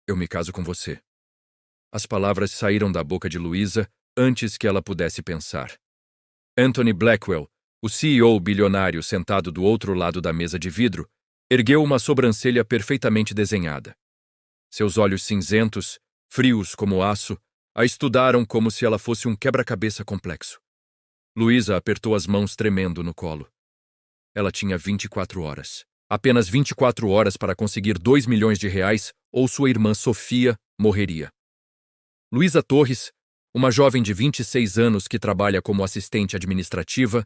Eu me caso com você. As palavras saíram da boca de Louisa antes que ela pudesse pensar. Anthony Blackwell, o CEO bilionário sentado do outro lado da mesa de vidro, ergueu uma sobrancelha perfeitamente desenhada. Seus olhos cinzentos, frios como aço, a estudaram como se ela fosse um quebra-cabeça complexo. Louisa apertou as mãos tremendo no colo. Ela tinha 24 horas. Apenas 24 horas para conseguir 2 milhões de reais ou sua irmã Sofia morreria. Luísa Torres, uma jovem de 26 anos que trabalha como assistente administrativa,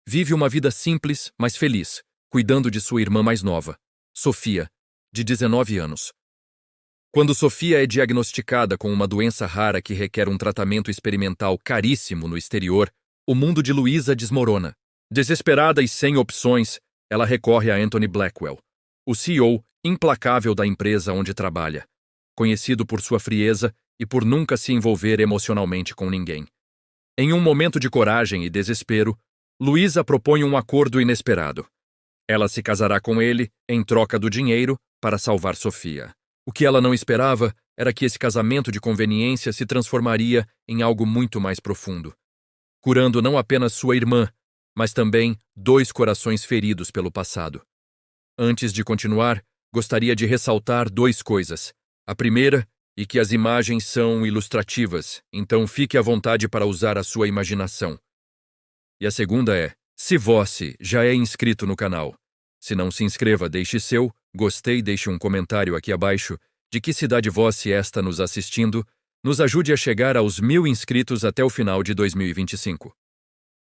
vive uma vida simples, mas feliz, cuidando de sua irmã mais nova, Sofia, de 19 anos. Quando Sofia é diagnosticada com uma doença rara que requer um tratamento experimental caríssimo no exterior, o mundo de Luísa desmorona. Desesperada e sem opções, ela recorre a Anthony Blackwell, o CEO implacável da empresa onde trabalha, conhecido por sua frieza e por nunca se envolver emocionalmente com ninguém. Em um momento de coragem e desespero, Luísa propõe um acordo inesperado. Ela se casará com ele em troca do dinheiro para salvar Sofia. O que ela não esperava era que esse casamento de conveniência se transformaria em algo muito mais profundo, curando não apenas sua irmã, mas também 2 corações feridos pelo passado. Antes de continuar, gostaria de ressaltar 2 coisas. A primeira, e que as imagens são ilustrativas, então fique à vontade para usar a sua imaginação. E a segunda é, se você já é inscrito no canal, se não se inscreva, deixe seu gostei, deixe um comentário aqui abaixo de que cidade você está nos assistindo, nos ajude a chegar aos 1000 inscritos até o final de 2025.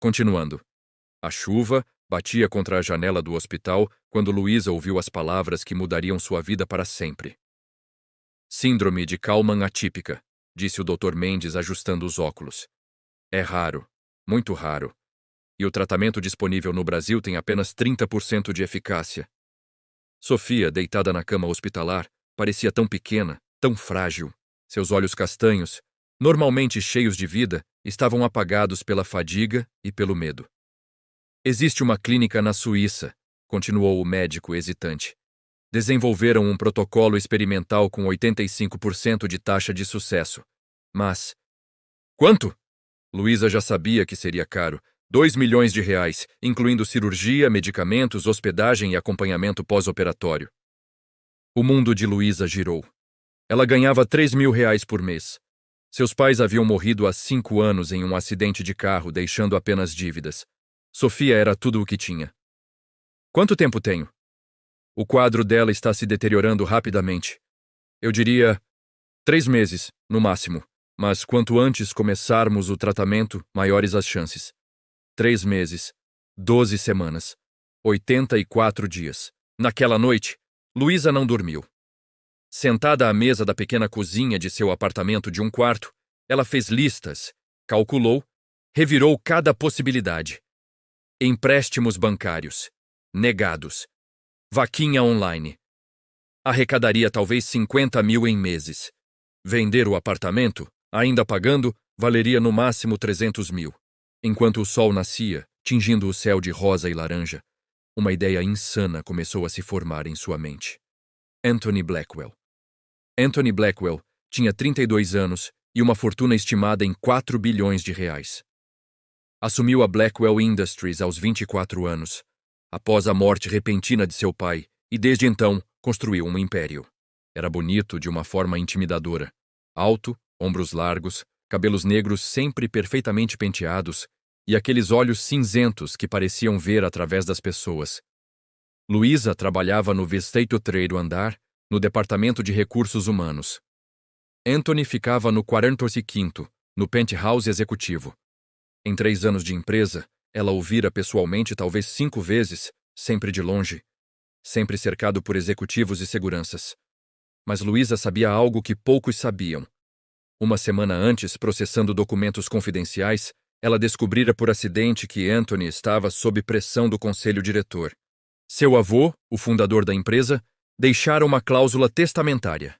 Continuando. A chuva batia contra a janela do hospital quando Luísa ouviu as palavras que mudariam sua vida para sempre. Síndrome de Kallmann atípica, disse o Dr. Mendes ajustando os óculos. É raro, muito raro. E o tratamento disponível no Brasil tem apenas 30% de eficácia. Sofia, deitada na cama hospitalar, parecia tão pequena, tão frágil. Seus olhos castanhos, normalmente cheios de vida, estavam apagados pela fadiga e pelo medo. Existe uma clínica na Suíça, continuou o médico hesitante. Desenvolveram um protocolo experimental com 85% de taxa de sucesso. Mas... Quanto? Luísa já sabia que seria caro. 2 milhões de reais, incluindo cirurgia, medicamentos, hospedagem e acompanhamento pós-operatório. O mundo de Luísa girou. Ela ganhava 3 mil reais por mês. Seus pais haviam morrido há 5 anos em um acidente de carro, deixando apenas dívidas. Sofia era tudo o que tinha. Quanto tempo tenho? O quadro dela está se deteriorando rapidamente. Eu diria 3 meses, no máximo. Mas quanto antes começarmos o tratamento, maiores as chances. 3 meses, 12 semanas, 84 dias. Naquela noite, Luísa não dormiu. Sentada à mesa da pequena cozinha de seu apartamento de 1 quarto, ela fez listas, calculou, revirou cada possibilidade. Empréstimos bancários, negados, vaquinha online. Arrecadaria talvez 50 mil em meses. Vender o apartamento, ainda pagando, valeria no máximo 300 mil. Enquanto o sol nascia, tingindo o céu de rosa e laranja, uma ideia insana começou a se formar em sua mente. Anthony Blackwell. Anthony Blackwell tinha 32 anos e uma fortuna estimada em 4 bilhões de reais. Assumiu a Blackwell Industries aos 24 anos, após a morte repentina de seu pai, e desde então construiu um império. Era bonito de uma forma intimidadora. Alto, ombros largos, cabelos negros sempre perfeitamente penteados e aqueles olhos cinzentos que pareciam ver através das pessoas. Luísa trabalhava no 23º andar, no departamento de recursos humanos. Anthony ficava no 45º, no penthouse executivo. Em 3 anos de empresa, ela o vira pessoalmente talvez 5 vezes, sempre de longe, sempre cercado por executivos e seguranças. Mas Luísa sabia algo que poucos sabiam. Uma semana antes, processando documentos confidenciais, ela descobrira por acidente que Anthony estava sob pressão do conselho diretor. Seu avô, o fundador da empresa, deixara uma cláusula testamentária.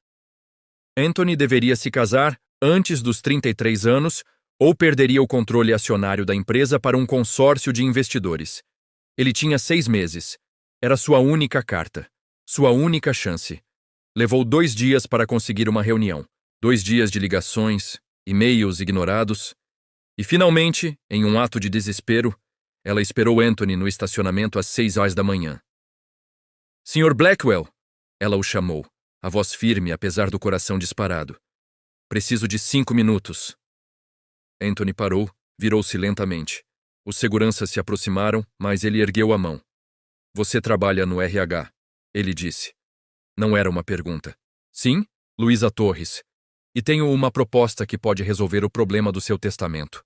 Anthony deveria se casar antes dos 33 anos ou perderia o controle acionário da empresa para um consórcio de investidores. Ele tinha 6 meses. Era sua única carta, sua única chance. Levou 2 dias para conseguir uma reunião, 2 dias de ligações, e-mails ignorados, e finalmente, em um ato de desespero, ela esperou Anthony no estacionamento às 6 horas da manhã. Sr. Blackwell, ela o chamou, a voz firme apesar do coração disparado. Preciso de 5 minutos. Anthony parou, virou-se lentamente. Os seguranças se aproximaram, mas ele ergueu a mão. Você trabalha no RH, ele disse. Não era uma pergunta. Sim, Luísa Torres. E tenho uma proposta que pode resolver o problema do seu testamento.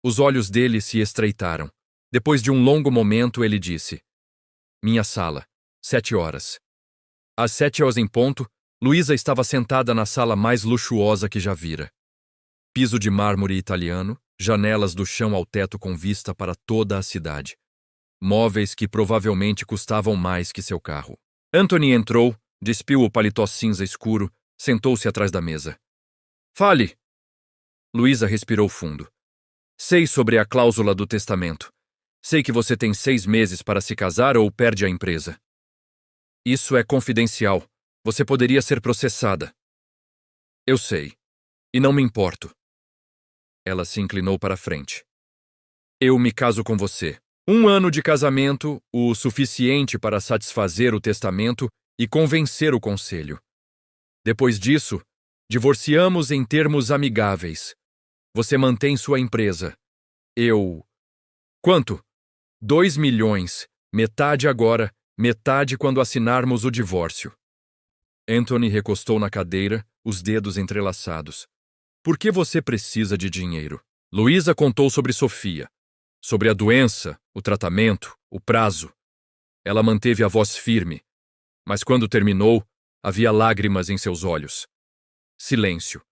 Os olhos dele se estreitaram. Depois de um longo momento, ele disse: Minha sala, 7 horas. Às 7 horas em ponto, Luísa estava sentada na sala mais luxuosa que já vira. Piso de mármore italiano, janelas do chão ao teto com vista para toda a cidade. Móveis que provavelmente custavam mais que seu carro. Anthony entrou, despiu o paletó cinza escuro, sentou-se atrás da mesa. Fale! Luísa respirou fundo. Sei sobre a cláusula do testamento. Sei que você tem 6 meses para se casar ou perde a empresa. Isso é confidencial. Você poderia ser processada. Eu sei. E não me importo. Ela se inclinou para a frente. Eu me caso com você. 1 ano de casamento, o suficiente para satisfazer o testamento e convencer o conselho. Depois disso, divorciamos em termos amigáveis. Você mantém sua empresa. Eu... Quanto? 2 milhões. Metade agora, metade quando assinarmos o divórcio. Anthony recostou na cadeira, os dedos entrelaçados. Por que você precisa de dinheiro? Luísa contou sobre Sofia. Sobre a doença, o tratamento, o prazo. Ela manteve a voz firme. Mas quando terminou, havia lágrimas em seus olhos. Silêncio.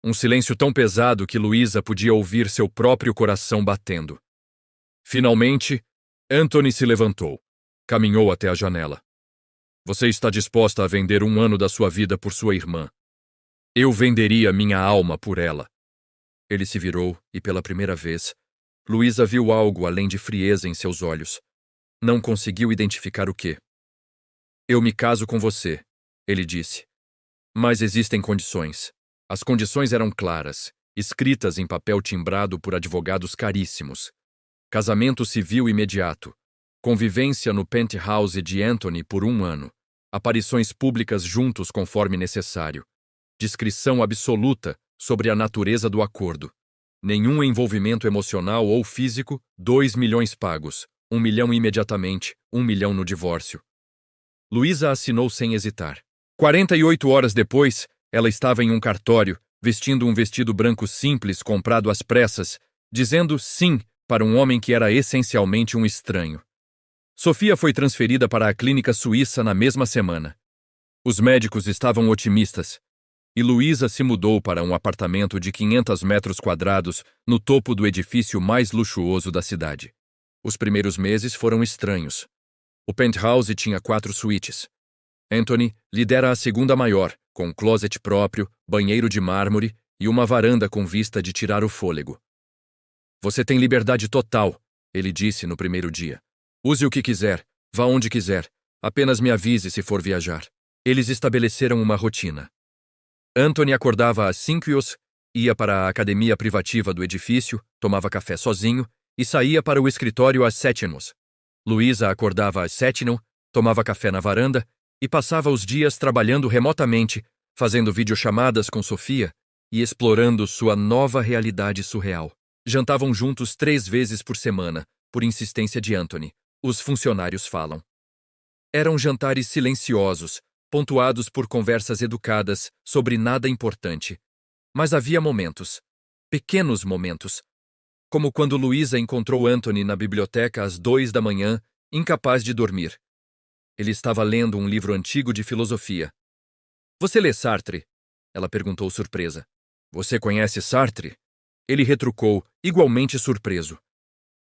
Um silêncio tão pesado que Luísa podia ouvir seu próprio coração batendo. Finalmente, Anthony se levantou. Caminhou até a janela. Você está disposta a vender 1 ano da sua vida por sua irmã. Eu venderia minha alma por ela. Ele se virou e, pela primeira vez, Luísa viu algo além de frieza em seus olhos. Não conseguiu identificar o quê. Eu me caso com você, ele disse. Mas existem condições. As condições eram claras, escritas em papel timbrado por advogados caríssimos. Casamento civil imediato. Convivência no penthouse de Anthony por 1 ano. Aparições públicas juntos conforme necessário. Descrição absoluta sobre a natureza do acordo. Nenhum envolvimento emocional ou físico, 2 milhões pagos. 1 milhão imediatamente, 1 milhão no divórcio. Luísa assinou sem hesitar. 48 horas depois, ela estava em um cartório, vestindo um vestido branco simples comprado às pressas, dizendo sim para um homem que era essencialmente um estranho. Sofia foi transferida para a clínica suíça na mesma semana. Os médicos estavam otimistas, e Luísa se mudou para um apartamento de 500 metros quadrados no topo do edifício mais luxuoso da cidade. Os primeiros meses foram estranhos. O penthouse tinha 4 suítes. Anthony lidera a segunda maior, com um closet próprio, banheiro de mármore e uma varanda com vista de tirar o fôlego. Você tem liberdade total, ele disse no primeiro dia. Use o que quiser, vá onde quiser, apenas me avise se for viajar. Eles estabeleceram uma rotina. Anthony acordava às 5h, ia para a academia privativa do edifício, tomava café sozinho e saía para o escritório às 7h. Luísa acordava às 7h, tomava café na varanda e passava os dias trabalhando remotamente, fazendo videochamadas com Sofia e explorando sua nova realidade surreal. Jantavam juntos 3 vezes por semana, por insistência de Anthony. Os funcionários falam. Eram jantares silenciosos, pontuados por conversas educadas sobre nada importante. Mas havia momentos, pequenos momentos, como quando Luísa encontrou Anthony na biblioteca às 2 da manhã, incapaz de dormir. Ele estava lendo um livro antigo de filosofia. Você lê Sartre? Ela perguntou surpresa. Você conhece Sartre? Ele retrucou, igualmente surpreso.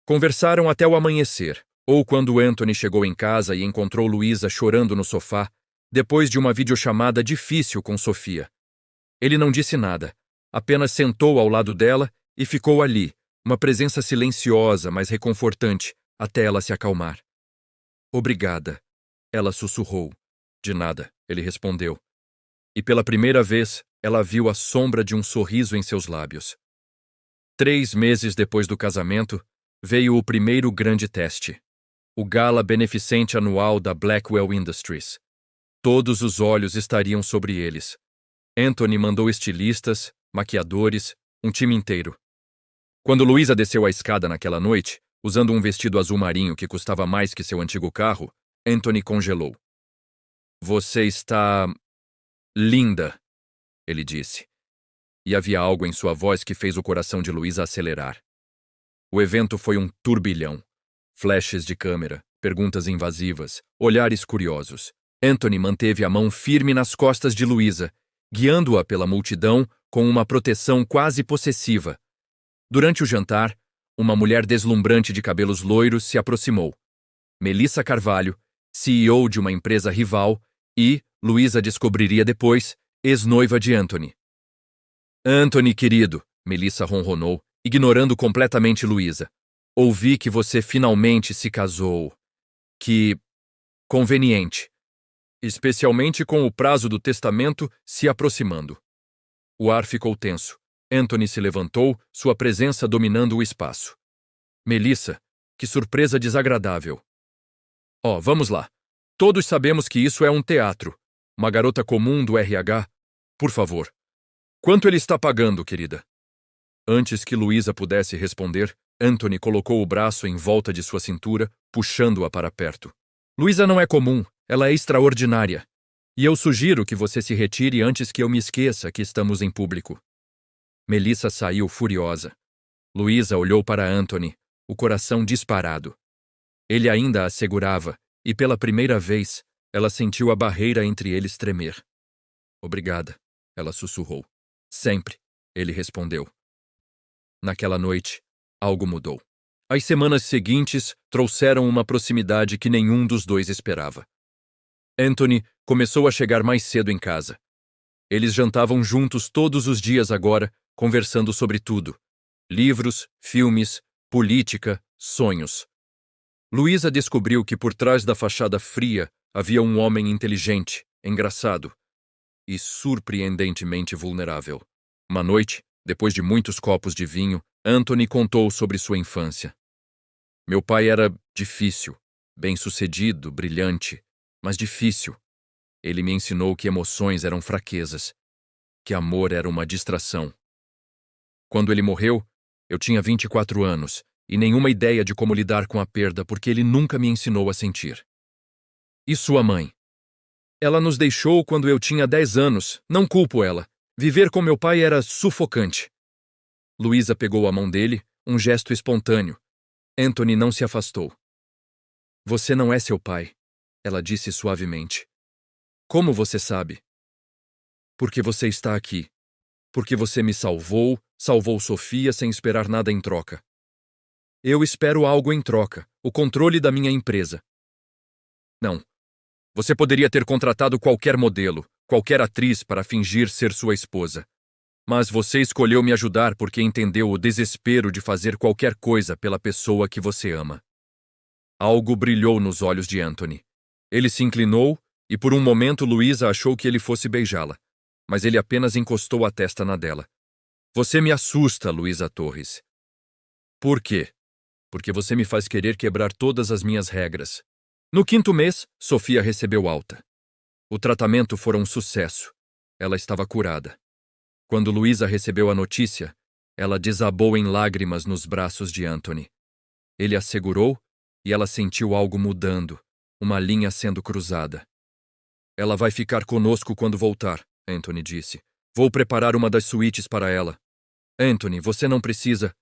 Conversaram até o amanhecer, ou quando Anthony chegou em casa e encontrou Luísa chorando no sofá, depois de uma videochamada difícil com Sofia. Ele não disse nada, apenas sentou ao lado dela e ficou ali, uma presença silenciosa, mas reconfortante, até ela se acalmar. Obrigada, ela sussurrou. De nada, ele respondeu. e pela primeira vez ela viu a sombra de um sorriso em seus lábios. 3 meses depois do casamento, veio o primeiro grande teste, o gala beneficente anual da Blackwell Industries. Todos os olhos estariam sobre eles. Anthony mandou estilistas, maquiadores, um time inteiro. Quando Luísa desceu a escada naquela noite, usando um vestido azul marinho que custava mais que seu antigo carro, Anthony congelou. Você está linda, ele disse. E havia algo em sua voz que fez o coração de Luísa acelerar. O evento foi um turbilhão. Flashes de câmera, perguntas invasivas, olhares curiosos. Anthony manteve a mão firme nas costas de Luísa, guiando-a pela multidão com uma proteção quase possessiva. Durante o jantar, uma mulher deslumbrante de cabelos loiros se aproximou. Melissa Carvalho, CEO de uma empresa rival e, Luísa descobriria depois, ex-noiva de Anthony. Anthony, querido, Melissa ronronou, ignorando completamente Luísa. Ouvi que você finalmente se casou. Que conveniente. Especialmente com o prazo do testamento se aproximando. O ar ficou tenso. Anthony se levantou, sua presença dominando o espaço. Melissa, que surpresa desagradável. Oh, vamos lá. Todos sabemos que isso é um teatro. Uma garota comum do RH. Por favor. Quanto ele está pagando, querida? Antes que Luísa pudesse responder, Anthony colocou o braço em volta de sua cintura, puxando-a para perto. Luísa não é comum, ela é extraordinária. E eu sugiro que você se retire antes que eu me esqueça que estamos em público. Melissa saiu furiosa. Luísa olhou para Anthony, o coração disparado. Ele ainda a segurava, e pela primeira vez, ela sentiu a barreira entre eles tremer. Obrigada, ela sussurrou. Sempre, ele respondeu. Naquela noite, algo mudou. As semanas seguintes trouxeram uma proximidade que nenhum dos dois esperava. Anthony começou a chegar mais cedo em casa. Eles jantavam juntos todos os dias agora, conversando sobre tudo. Livros, filmes, política, sonhos. Luísa descobriu que por trás da fachada fria havia um homem inteligente, engraçado e surpreendentemente vulnerável. Uma noite, depois de muitos copos de vinho, Anthony contou sobre sua infância. Meu pai era difícil, bem-sucedido, brilhante, mas difícil. Ele me ensinou que emoções eram fraquezas, que amor era uma distração. Quando ele morreu, eu tinha 24 anos e nenhuma ideia de como lidar com a perda porque ele nunca me ensinou a sentir. E sua mãe? Ela nos deixou quando eu tinha 10 anos, não culpo ela. Viver com meu pai era sufocante. Luísa pegou a mão dele, um gesto espontâneo. Anthony não se afastou. Você não é seu pai, ela disse suavemente. Como você sabe? Porque você está aqui. Porque você me salvou, salvou Sofia sem esperar nada em troca. Eu espero algo em troca, o controle da minha empresa. Não. Você poderia ter contratado qualquer modelo, qualquer atriz para fingir ser sua esposa. Mas você escolheu me ajudar porque entendeu o desespero de fazer qualquer coisa pela pessoa que você ama. Algo brilhou nos olhos de Anthony. Ele se inclinou e por um momento Luísa achou que ele fosse beijá-la, mas ele apenas encostou a testa na dela. Você me assusta, Luísa Torres. Por quê? Porque você me faz querer quebrar todas as minhas regras. No 5º mês, Sofia recebeu alta. O tratamento foi um sucesso. Ela estava curada. Quando Luísa recebeu a notícia, ela desabou em lágrimas nos braços de Anthony. Ele a segurou e ela sentiu algo mudando, uma linha sendo cruzada. Ela vai ficar conosco quando voltar, Anthony disse. Vou preparar uma das suítes para ela. Anthony, você não precisa.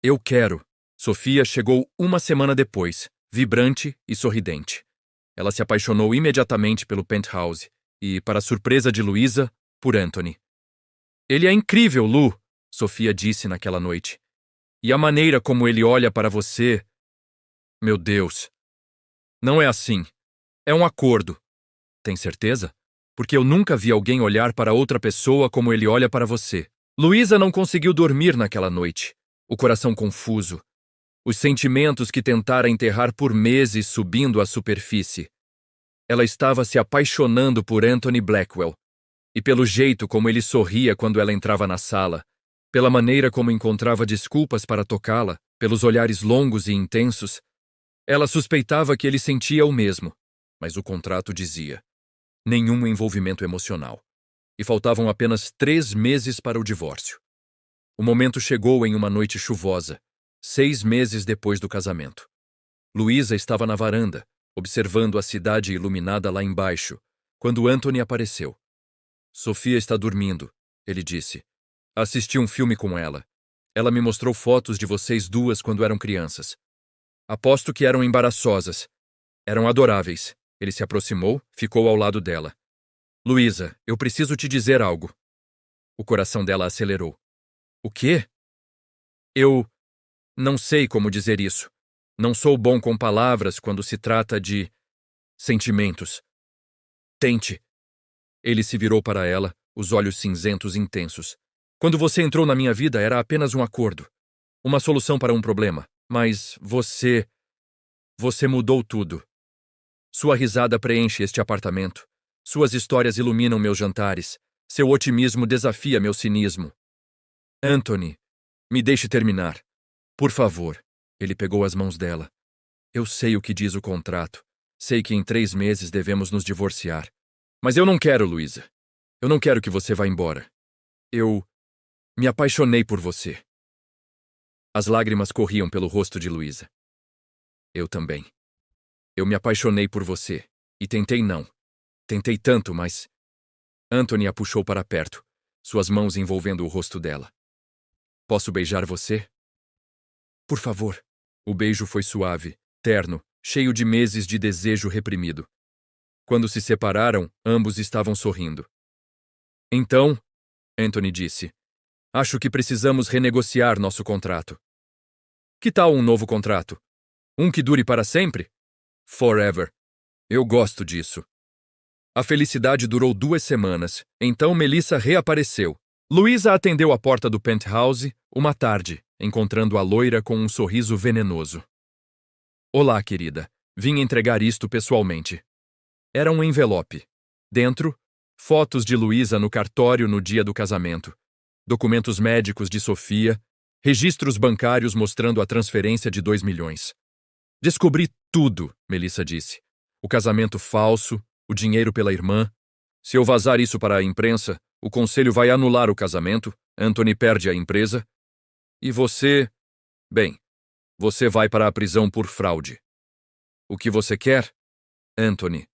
Eu quero. Sofia chegou uma semana depois, vibrante e sorridente. Ela se apaixonou imediatamente pelo penthouse e, para a surpresa de Luísa, por Anthony. Ele é incrível, Lu, Sofia disse naquela noite. E a maneira como ele olha para você... Meu Deus. Não é assim. É um acordo. Tem certeza? Porque eu nunca vi alguém olhar para outra pessoa como ele olha para você. Luísa não conseguiu dormir naquela noite. O coração confuso. Os sentimentos que tentara enterrar por meses subindo à superfície. Ela estava se apaixonando por Anthony Blackwell. E pelo jeito como ele sorria quando ela entrava na sala, pela maneira como encontrava desculpas para tocá-la, pelos olhares longos e intensos, ela suspeitava que ele sentia o mesmo, mas o contrato dizia: nenhum envolvimento emocional. E faltavam apenas 3 meses para o divórcio. O momento chegou em uma noite chuvosa, 6 meses depois do casamento. Luísa estava na varanda, observando a cidade iluminada lá embaixo, quando Anthony apareceu. Sofia está dormindo, ele disse. Assisti um filme com ela. Ela me mostrou fotos de vocês duas quando eram crianças. Aposto que eram embaraçosas. Eram adoráveis. Ele se aproximou, ficou ao lado dela. Luísa, eu preciso te dizer algo. O coração dela acelerou. O quê? Eu não sei como dizer isso. Não sou bom com palavras quando se trata de sentimentos. Tente. Ele se virou para ela, os olhos cinzentos intensos. Quando você entrou na minha vida era apenas um acordo. Uma solução para um problema. Mas você mudou tudo. Sua risada preenche este apartamento. Suas histórias iluminam meus jantares. Seu otimismo desafia meu cinismo. Anthony, me deixe terminar. Por favor. Ele pegou as mãos dela. Eu sei o que diz o contrato. Sei que em 3 meses devemos nos divorciar. Mas eu não quero, Luísa. Eu não quero que você vá embora. Eu me apaixonei por você. As lágrimas corriam pelo rosto de Luísa. Eu também. Eu me apaixonei por você. E tentei não. Tentei tanto, mas... Anthony a puxou para perto, suas mãos envolvendo o rosto dela. Posso beijar você? Por favor. O beijo foi suave, terno, cheio de meses de desejo reprimido. Quando se separaram, ambos estavam sorrindo. Então, Anthony disse, acho que precisamos renegociar nosso contrato. Que tal um novo contrato? Um que dure para sempre? Forever. Eu gosto disso. A felicidade durou 2 semanas, então Melissa reapareceu. Luísa atendeu a porta do penthouse uma tarde, encontrando a loira com um sorriso venenoso. Olá, querida. Vim entregar isto pessoalmente. Era um envelope. Dentro, fotos de Luísa no cartório no dia do casamento, documentos médicos de Sofia, registros bancários mostrando a transferência de 2 milhões. Descobri tudo, Melissa disse. O casamento falso, o dinheiro pela irmã. Se eu vazar isso para a imprensa, o conselho vai anular o casamento, Anthony perde a empresa. E você... Bem, você vai para a prisão por fraude. O que você quer? Anthony.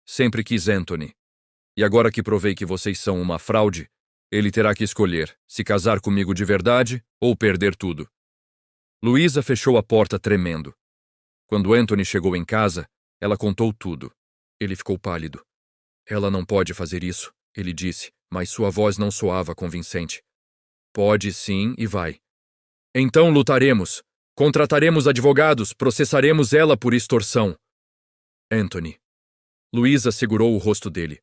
Sempre quis Anthony. E agora que provei que vocês são uma fraude, ele terá que escolher se casar comigo de verdade ou perder tudo. Luísa fechou a porta tremendo. Quando Anthony chegou em casa, ela contou tudo. Ele ficou pálido. Ela não pode fazer isso, ele disse, mas sua voz não soava convincente. Pode sim e vai. Então lutaremos. Contrataremos advogados, processaremos ela por extorsão. Anthony. Luísa segurou o rosto dele.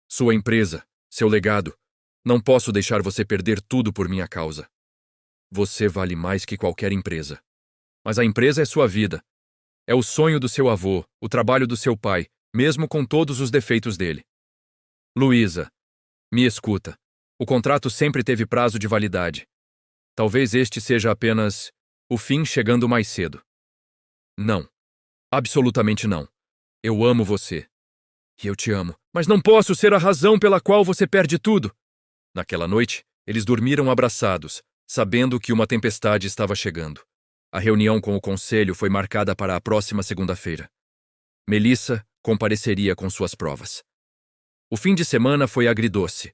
Sua empresa, seu legado. Não posso deixar você perder tudo por minha causa. Você vale mais que qualquer empresa. Mas a empresa é sua vida. É o sonho do seu avô, o trabalho do seu pai, mesmo com todos os defeitos dele. Luísa, me escuta. O contrato sempre teve prazo de validade. Talvez este seja apenas o fim chegando mais cedo. Não. Absolutamente não. Eu amo você. E eu te amo. Mas não posso ser a razão pela qual você perde tudo. Naquela noite, eles dormiram abraçados, sabendo que uma tempestade estava chegando. A reunião com o conselho foi marcada para a próxima segunda-feira. Melissa compareceria com suas provas. O fim de semana foi agridoce.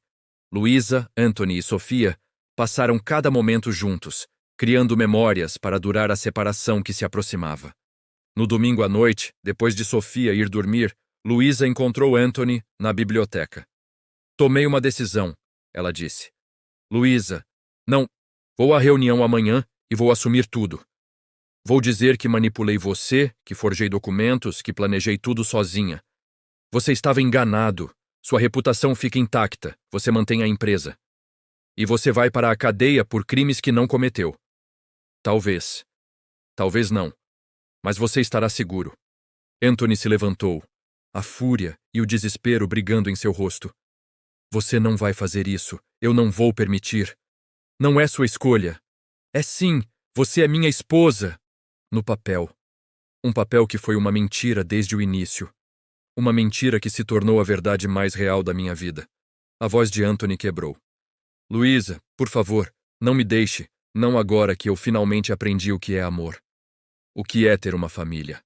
Luísa, Anthony e Sofia passaram cada momento juntos, criando memórias para durar a separação que se aproximava. No domingo à noite, depois de Sofia ir dormir, Luísa encontrou Anthony na biblioteca. Tomei uma decisão, ela disse. Luísa, não, vou à reunião amanhã e vou assumir tudo. Vou dizer que manipulei você, que forjei documentos, que planejei tudo sozinha. Você estava enganado. Sua reputação fica intacta. Você mantém a empresa. E você vai para a cadeia por crimes que não cometeu. Talvez. Talvez não. Mas você estará seguro. Anthony se levantou, a fúria e o desespero brigando em seu rosto. Você não vai fazer isso. Eu não vou permitir. Não é sua escolha. É sim, você é minha esposa. No papel. Um papel que foi uma mentira desde o início. Uma mentira que se tornou a verdade mais real da minha vida. A voz de Anthony quebrou. Luísa, por favor, não me deixe, não agora que eu finalmente aprendi o que é amor. O que é ter uma família.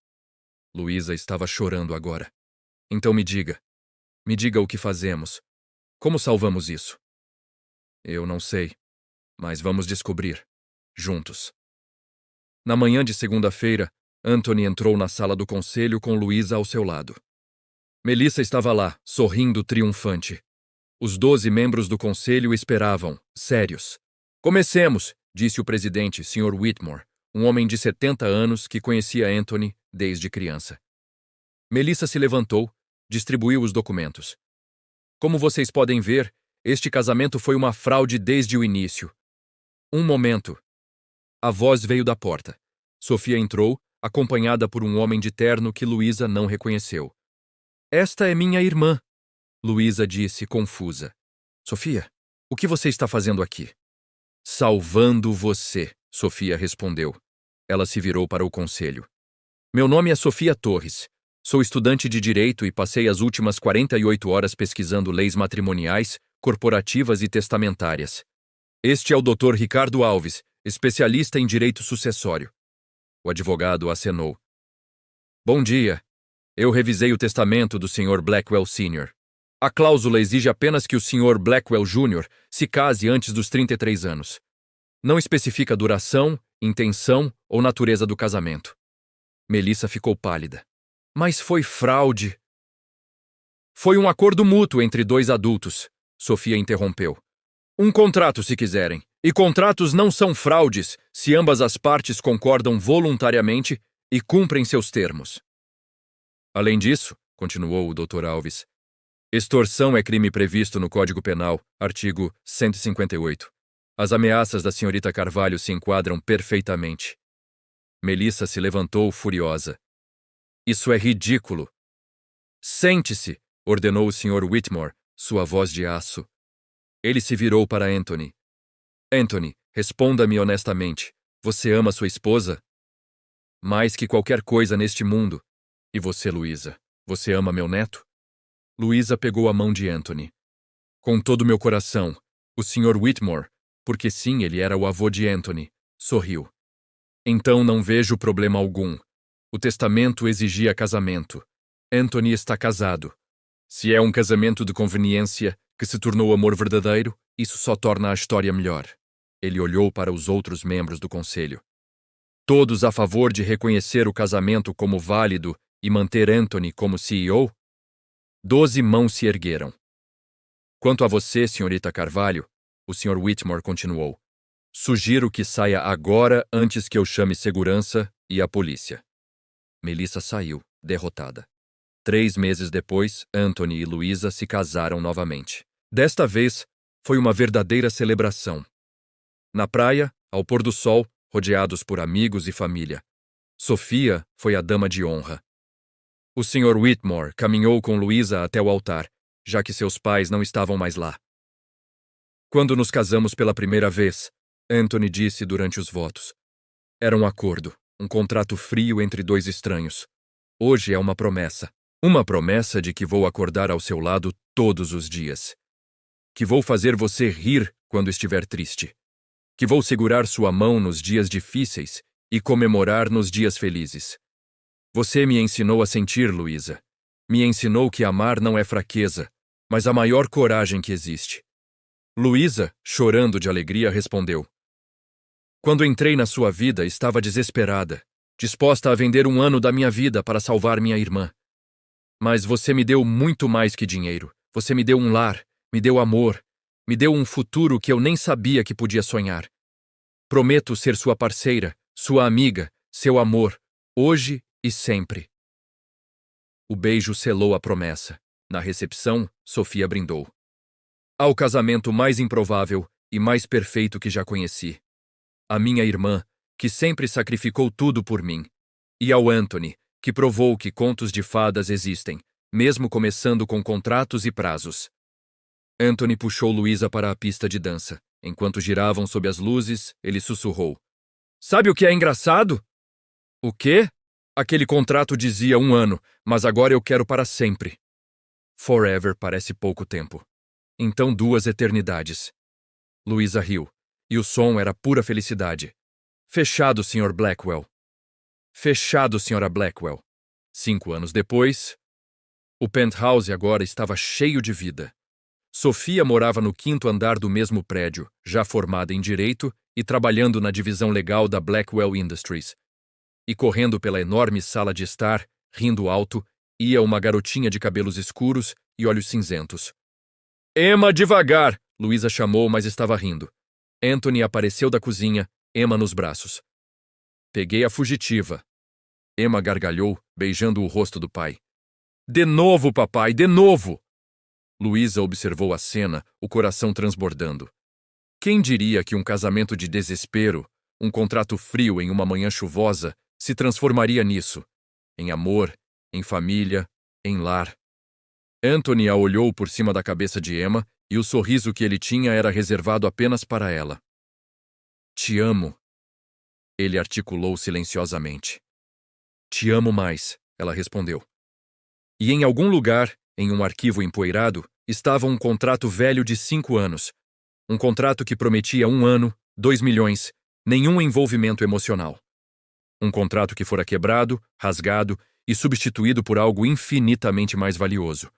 Luísa estava chorando agora. Então me diga o que fazemos. Como salvamos isso? Eu não sei, mas vamos descobrir. Juntos. Na manhã de segunda-feira, Anthony entrou na sala do conselho com Luísa ao seu lado. Melissa estava lá, sorrindo triunfante. Os 12 membros do conselho esperavam, sérios. Comecemos, disse o presidente, Sr. Whitmore, um homem de 70 anos que conhecia Anthony desde criança. Melissa se levantou, distribuiu os documentos. Como vocês podem ver, este casamento foi uma fraude desde o início. Um momento. A voz veio da porta. Sofia entrou, acompanhada por um homem de terno que Luísa não reconheceu. Esta é minha irmã, Luísa disse, confusa. Sofia, o que você está fazendo aqui? Salvando você, Sofia respondeu. Ela se virou para o conselho. Meu nome é Sofia Torres. Sou estudante de Direito e passei as últimas 48 horas pesquisando leis matrimoniais, corporativas e testamentárias. Este é o Dr. Ricardo Alves, especialista em direito sucessório. O advogado acenou. Bom dia. Eu revisei o testamento do Sr. Blackwell Sr. A cláusula exige apenas que o Sr. Blackwell Jr. se case antes dos 33 anos. Não especifica duração, intenção ou natureza do casamento. Melissa ficou pálida. Mas foi fraude. Foi um acordo mútuo entre dois adultos, Sofia interrompeu. Um contrato, se quiserem. E contratos não são fraudes se ambas as partes concordam voluntariamente e cumprem seus termos. Além disso, continuou o Dr. Alves, extorsão é crime previsto no Código Penal, artigo 158. As ameaças da senhorita Carvalho se enquadram perfeitamente. Melissa se levantou furiosa. Isso é ridículo. Sente-se, ordenou o Sr. Whitmore, sua voz de aço. Ele se virou para Anthony. Anthony, responda-me honestamente. Você ama sua esposa? Mais que qualquer coisa neste mundo. E você, Luísa? Você ama meu neto? Luísa pegou a mão de Anthony. Com todo o meu coração, o Sr. Whitmore, porque sim, ele era o avô de Anthony, sorriu. Então não vejo problema algum. O testamento exigia casamento. Anthony está casado. Se é um casamento de conveniência que se tornou amor verdadeiro, isso só torna a história melhor. Ele olhou para os outros membros do conselho. Todos a favor de reconhecer o casamento como válido e manter Anthony como CEO? 12 mãos se ergueram. Quanto a você, senhorita Carvalho, o Sr. Whitmore continuou. Sugiro que saia agora antes que eu chame segurança e a polícia. Melissa saiu, derrotada. 3 meses depois, Anthony e Luísa se casaram novamente. Desta vez, foi uma verdadeira celebração. Na praia, ao pôr do sol, rodeados por amigos e família. Sofia foi a dama de honra. O Sr. Whitmore caminhou com Luísa até o altar, já que seus pais não estavam mais lá. Quando nos casamos pela primeira vez, Anthony disse durante os votos. Era um acordo, um contrato frio entre dois estranhos. Hoje é uma promessa de que vou acordar ao seu lado todos os dias. Que vou fazer você rir quando estiver triste. Que vou segurar sua mão nos dias difíceis e comemorar nos dias felizes. Você me ensinou a sentir, Luísa. Me ensinou que amar não é fraqueza, mas a maior coragem que existe. Luísa, chorando de alegria, respondeu. Quando entrei na sua vida, estava desesperada, disposta a vender 1 ano da minha vida para salvar minha irmã. Mas você me deu muito mais que dinheiro. Você me deu um lar, me deu amor, me deu um futuro que eu nem sabia que podia sonhar. Prometo ser sua parceira, sua amiga, seu amor, hoje e sempre. O beijo selou a promessa. Na recepção, Sofia brindou. Ao casamento mais improvável e mais perfeito que já conheci. A minha irmã, que sempre sacrificou tudo por mim. E ao Anthony, que provou que contos de fadas existem, mesmo começando com contratos e prazos. Anthony puxou Luísa para a pista de dança. Enquanto giravam sob as luzes, ele sussurrou. Sabe o que é engraçado? O quê? Aquele contrato dizia 1 ano, mas agora eu quero para sempre. Forever parece pouco tempo. Então 2 eternidades. Luísa riu, e o som era pura felicidade. Fechado, Sr. Blackwell. Fechado, Sra. Blackwell. 5 anos depois, o penthouse agora estava cheio de vida. Sofia morava no 5º andar do mesmo prédio, já formada em direito e trabalhando na divisão legal da Blackwell Industries. E correndo pela enorme sala de estar, rindo alto, ia uma garotinha de cabelos escuros e olhos cinzentos. Emma, devagar! Luísa chamou, mas estava rindo. Anthony apareceu da cozinha, Emma nos braços. Peguei a fugitiva. Emma gargalhou, beijando o rosto do pai. De novo, papai, de novo! Luísa observou a cena, o coração transbordando. Quem diria que um casamento de desespero, um contrato frio em uma manhã chuvosa, se transformaria nisso? Em amor, em família, em lar. Anthony a olhou por cima da cabeça de Emma e o sorriso que ele tinha era reservado apenas para ela. Te amo. Ele articulou silenciosamente. Te amo mais, ela respondeu. E em algum lugar, em um arquivo empoeirado, estava um contrato velho de 5 anos. Um contrato que prometia 1 ano, 2 milhões, nenhum envolvimento emocional. Um contrato que fora quebrado, rasgado e substituído por algo infinitamente mais valioso.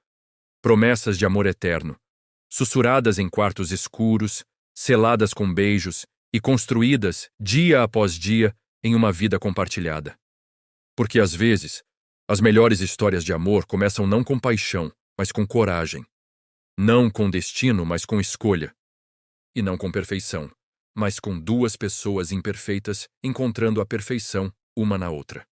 Promessas de amor eterno, sussurradas em quartos escuros, seladas com beijos e construídas, dia após dia, em uma vida compartilhada. Porque às vezes, as melhores histórias de amor começam não com paixão, mas com coragem. Não com destino, mas com escolha. E não com perfeição, mas com 2 pessoas imperfeitas encontrando a perfeição uma na outra.